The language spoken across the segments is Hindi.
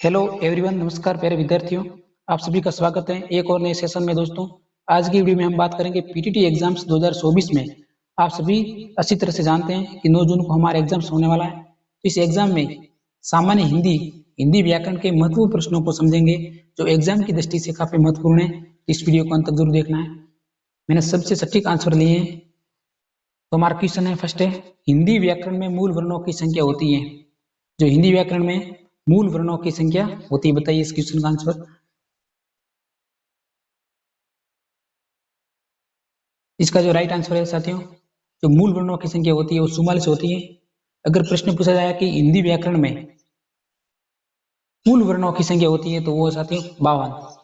हेलो एवरीवन, नमस्कार प्यारे विद्यार्थियों। आप सभी का स्वागत है एक और नए सेशन में। दोस्तों, आज की वीडियो में हम बात करेंगे पीटीटी एग्जाम्स 2024 में। आप सभी अच्छी तरह से जानते हैं कि 9 जून को हमारा एग्जाम्स होने वाला है। इस एग्जाम में सामान्य हिंदी व्याकरण के महत्वपूर्ण प्रश्नों को समझेंगे, जो एग्जाम की दृष्टि से काफी महत्वपूर्ण है। इस वीडियो को अंत तक जरूर देखना है। मैंने सबसे सटीक आंसर लिए हैं। तो हमारा क्वेश्चन है, फर्स्ट है, हिंदी व्याकरण में मूल वर्णों की संख्या होती है। जो हिंदी व्याकरण में मूल वर्णों की संख्या होती है, बताइए इस क्वेश्चन का आंसर। इसका जो राइट आंसर है साथियों, जो मूल वर्णों की संख्या होती है वो 44 होती है। अगर प्रश्न पूछा जाए कि हिंदी व्याकरण में मूल वर्णों की संख्या होती है तो वो साथियों 52।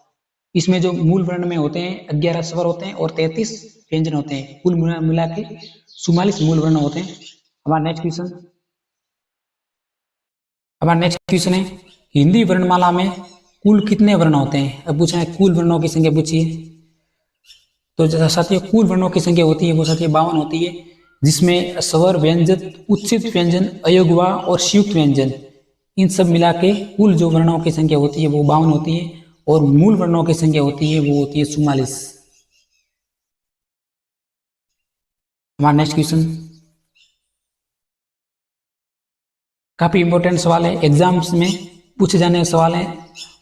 इसमें जो मूल वर्ण में होते हैं 11 स्वर होते हैं और 33 व्यंजन होते हैं। कुल मिला के 44 मूल वर्ण होते हैं। हमारा नेक्स्ट क्वेश्चन है, हिंदी वर्णमाला में कुल कितने वर्ण होते हैं। अब पूछा है कुल वर्णों की संख्या पूछिए। तो जैसा साथियों कुल वर्णों की संख्या होती है वो साथियों 52 होती है, जिसमें स्वर, व्यंजन, उच्चित व्यंजन, अयोगवा और संयुक्त व्यंजन, इन सब मिला के कुल जो वर्णों की संख्या होती है वो 52 होती है, और मूल वर्णों की संख्या होती है वो होती है 44। हमारा नेक्स्ट क्वेश्चन काफी इंपॉर्टेंट सवाल है, एग्जाम्स में पूछे जाने सवाल है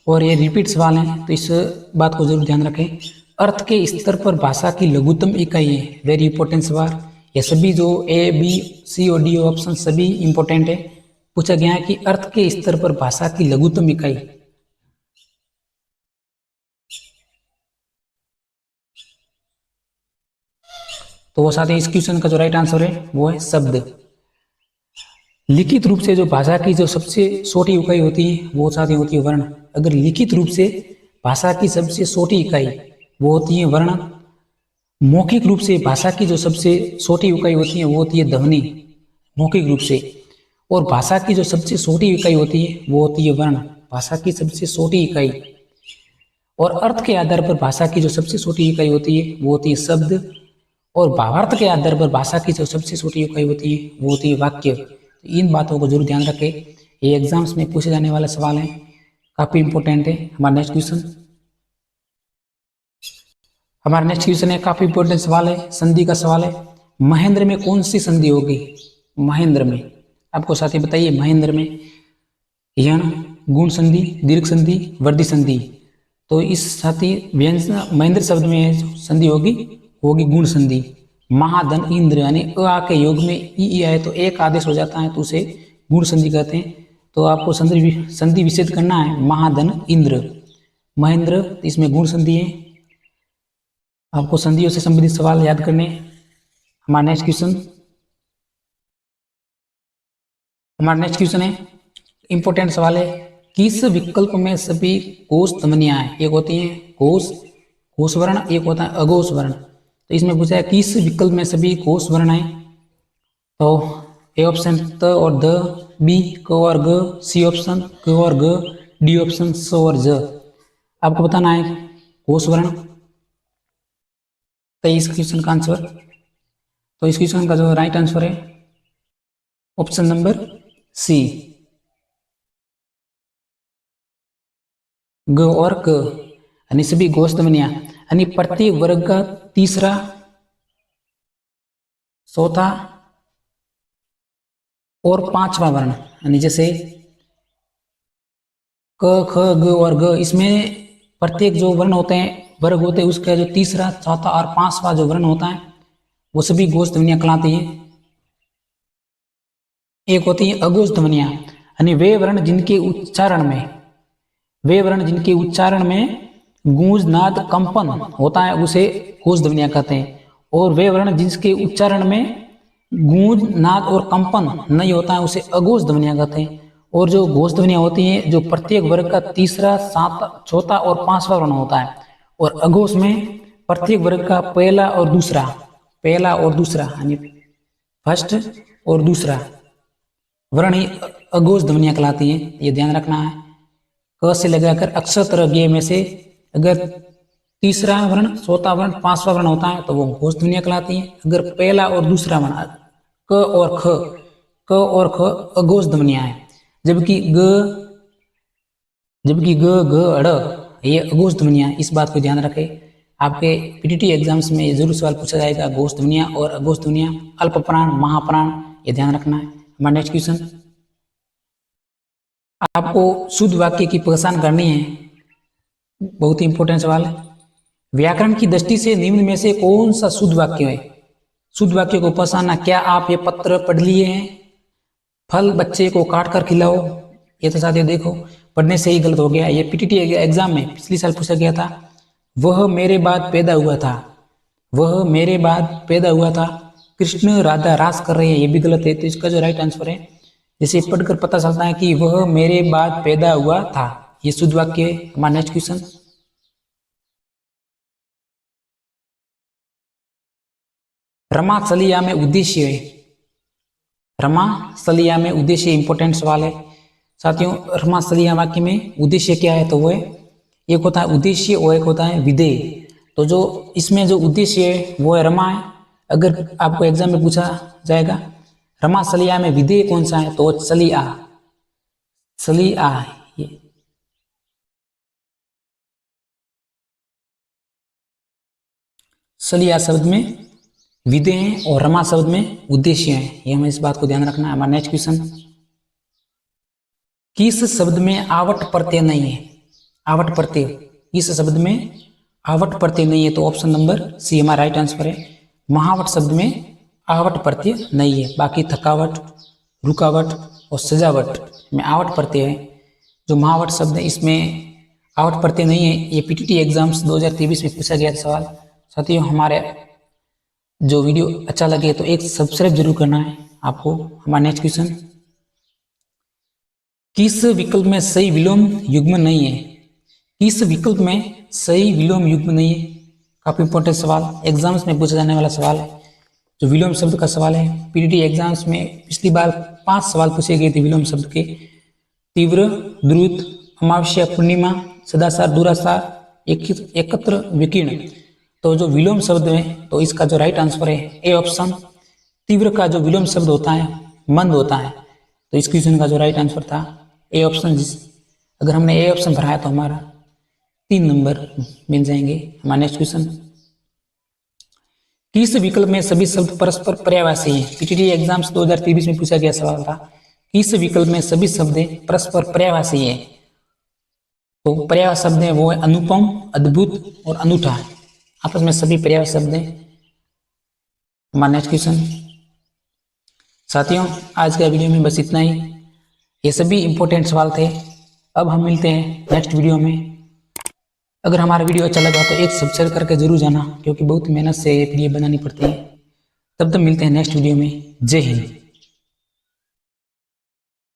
और ये रिपीट सवाल है, तो इस बात को जरूर ध्यान रखें। अर्थ के स्तर पर भाषा की लघुत्तम इकाई है, वेरी इंपॉर्टेंट सवाल। ये सभी जो ए, बी, सी और डी ऑप्शन सभी इंपॉर्टेंट है। पूछा गया है कि अर्थ के स्तर पर भाषा की लघुत्तम इकाई, तो वो साथ ही इस क्वेश्चन का जो राइट आंसर है वो है शब्द। लिखित रूप से जो भाषा की जो सबसे छोटी इकाई होती है वो साथ ही होती है वर्ण। अगर लिखित रूप से भाषा की सबसे छोटी इकाई वो होती है वर्ण। मौखिक रूप से भाषा की जो सबसे छोटी इकाई होती है वो होती है ध्वनि, मौखिक रूप से। और भाषा की जो सबसे छोटी इकाई होती है वो होती है वर्ण, भाषा की सबसे छोटी इकाई। और अर्थ के आधार पर भाषा की जो सबसे छोटी इकाई होती है वो होती है शब्द। और भावार्थ के आधार पर भाषा की जो सबसे छोटी इकाई होती है वो होती है वाक्य। तो इन बातों को जरूर ध्यान रखें, ये एग्जाम्स में पूछे जाने वाले सवाल हैं, काफी इंपॉर्टेंट है। हमारा नेक्स्ट क्वेश्चन है काफी इंपॉर्टेंट सवाल है, संधि का सवाल है। महेंद्र में कौन सी संधि होगी। महेंद्र में आपको साथी बताइए, महेंद्र में यण, गुण संधि, दीर्घ संधि, वृद्धि संधि। तो इस साथी व्यंजन महेंद्र शब्द में संधि होगी गुण संधि। महाधन इंद्र यानी अ आ के योग में ई आए तो एक आदेश हो जाता है, तो उसे गुण संधि कहते हैं। तो आपको संधि विच्छेद करना है, महाधन इंद्र, महेंद्र, इसमें गुण संधि है। आपको संधियों से संबंधित सवाल याद करने। हमारा नेक्स्ट क्वेश्चन है इंपॉर्टेंट सवाल है, किस विकल्प में सभी कोश ध्वनियां हैं। एक होती है कोश वर्ण, एक होता है अघोष वर्ण। तो इसमें पूछा है किस विकल्प में सभी कोश वर्ण है। तो ए ऑप्शन त और द, बी क और ग, सी ऑप्शन क और ग, डी ऑप्शन स और ज। आपको बताना है कोश वर्ण। तो इस क्वेश्चन का आंसर, तो इस क्वेश्चन का जो राइट आंसर है ऑप्शन नंबर सी, ग और क, यानी सभी घोष ध्वनियां, यानी प्रत्येक वर्ग का तीसरा, चौथा और पांचवा वर्ण, यानी जैसे क, ख, ग और ग, इसमें प्रत्येक जो वर्ण होते हैं, वर्ग होते हैं, उसका जो तीसरा, चौथा और पांचवा जो वर्ण होता है वो सभी घोष ध्वनियां कहलाती है। एक होती है अघोष ध्वनियां, यानी वे वर्ण जिनके उच्चारण में गूंज, नाद, कंपन होता है उसे घोष ध्वनियां कहते हैं। और वे वर्ण जिसके उच्चारण में गूंज, नाद और कंपन नहीं होता है उसे अघोष ध्वनियां कहते हैं। और जो घोष ध्वनियां होती हैं जो प्रत्येक वर्ग का तीसरा, चौथा और पांचवा वर्ण होता है। और अघोष में प्रत्येक वर्ग का पहला और दूसरा यानी फर्स्ट और दूसरा वर्ण ही अघोष ध्वनियां कहलाती हैं। ये ध्यान रखना है। क से लगाकर अक्षर तरह गे में से अगर तीसरा वर्ण, चौथा वर्ण, पांचवा वर्ण होता है तो वो घोष ध्वनियां कहलाती हैं। अगर पहला और दूसरा वर्ण क और ख अघोष ध्वनियां हैं, जबकि ग, जबकि ग घ अड़ ये अघोष ध्वनियाँ, इस बात को ध्यान रखें। आपके पीटीटी एग्जाम्स में जरूर सवाल पूछा जाएगा घोष ध्वनियाँ और अघोष ध्वनियाँ, अल्प प्राण, महाप्राण, ये ध्यान रखना है। हमारा नेक्स्ट क्वेश्चन, आपको शुद्ध वाक्य की पहचान करनी है, बहुत ही इंपॉर्टेंट सवाल है। व्याकरण की दृष्टि से निम्न में से कौन सा शुद्ध वाक्य है? शुद्ध वाक्य को पहचानना। क्या आप ये पत्र पढ़ लिए हैं? फल बच्चे को काट कर खिलाओ, ये तो साथियों देखो पढ़ने से ही गलत हो गया। ये पीटीटी एग्जाम में पिछले साल पूछा गया था। वह मेरे बाद पैदा हुआ था, वह मेरे बाद पैदा हुआ था। कृष्ण राधा रास कर रहे हैं, ये भी गलत है। तो इसका जो राइट आंसर है, जैसे पढ़कर पता चलता है कि वह मेरे बाद पैदा हुआ था, ये शुद्ध वाक्य है। हमारा नेक्स्ट क्वेश्चन, रमा सलिया में उद्देश्य है। रमा सलिया में उद्देश्य, इंपॉर्टेंट सवाल है साथियों। रमा सलिया वाक्य में उद्देश्य क्या है? तो वो है, एक होता है उद्देश्य और एक होता है विधेय। तो जो इसमें जो उद्देश्य है वो है रमा है। अगर आपको एग्जाम में पूछा जाएगा रमा सलिया में विधेय कौन सा है, तो सलिया, सलिया। ये सलिया शब्द में विधेय हैं और रमा शब्द में उद्देश्य हैं, ये हमें इस बात को ध्यान रखना है। हमारा नेक्स्ट क्वेश्चन, किस शब्द में आवट प्रत्यय नहीं है? आवट प्रत्यय, किस शब्द में आवट प्रत्यय नहीं है? तो ऑप्शन नंबर सी हमारा राइट आंसर है। महावट शब्द में आवट प्रत्यय नहीं है। बाकी थकावट, रुकावट और सजावट में आवट प्रत्यय है। जो महावट शब्द है इसमें आवट प्रत्यय नहीं है। ये पीटीटी एग्जाम्स 2023 में पूछा गया सवाल। साथियों, हमारे जो वीडियो अच्छा लगे तो एक सब्सक्राइब जरूर करना है आपको। हमारा नेक्स्ट क्वेश्चन, किस विकल्प में सही विलोम युग्म नहीं है? किस विकल्प में सही विलोम युग्म नहीं है? काफी इंपॉर्टेंट सवाल, एग्जाम्स में पूछा जाने वाला सवाल है। जो विलोम शब्द का सवाल है, पीटीटी एग्जाम्स में पिछली बार 5 सवाल पूछे गए थे विलोम शब्द के। तीव्र, द्रुत, अमावस्या, पूर्णिमा, सदासार, दूरासार, एकत्र, विकीर्ण। तो जो विलोम शब्द है तो इसका जो राइट आंसर है ए ऑप्शन। तीव्र का जो विलोम शब्द होता है मंद होता है, तो इस क्वेश्चन का जो राइट आंसर था ए ऑप्शन। अगर हमने ए ऑप्शन भराया तो हमारा 3 नंबर मिल जाएंगे। हमारा नेक्स्ट क्वेश्चन, किस विकल्प में सभी शब्द परस्पर पर्यायवाची हैं? पीटीटी एग्जाम्स 2023 में पूछा गया सवाल था, किस विकल्प में सभी शब्द परस्पर पर्यायवाची है? तो पर्यायवाची शब्द है वो है अनुपम, अद्भुत और अनूठा, आपस में सभी पर्यायवाची शब्द हैं। हमारा नेक्स्ट क्वेश्चन, साथियों आज का वीडियो में बस इतना ही। ये सभी इंपॉर्टेंट सवाल थे। अब हम मिलते हैं नेक्स्ट वीडियो में। अगर हमारा वीडियो अच्छा लगा तो एक सब्सक्राइब करके जरूर जाना, क्योंकि बहुत मेहनत से ये वीडियो बनानी पड़ती है। तब तक मिलते हैं नेक्स्ट वीडियो में। जय हिंद।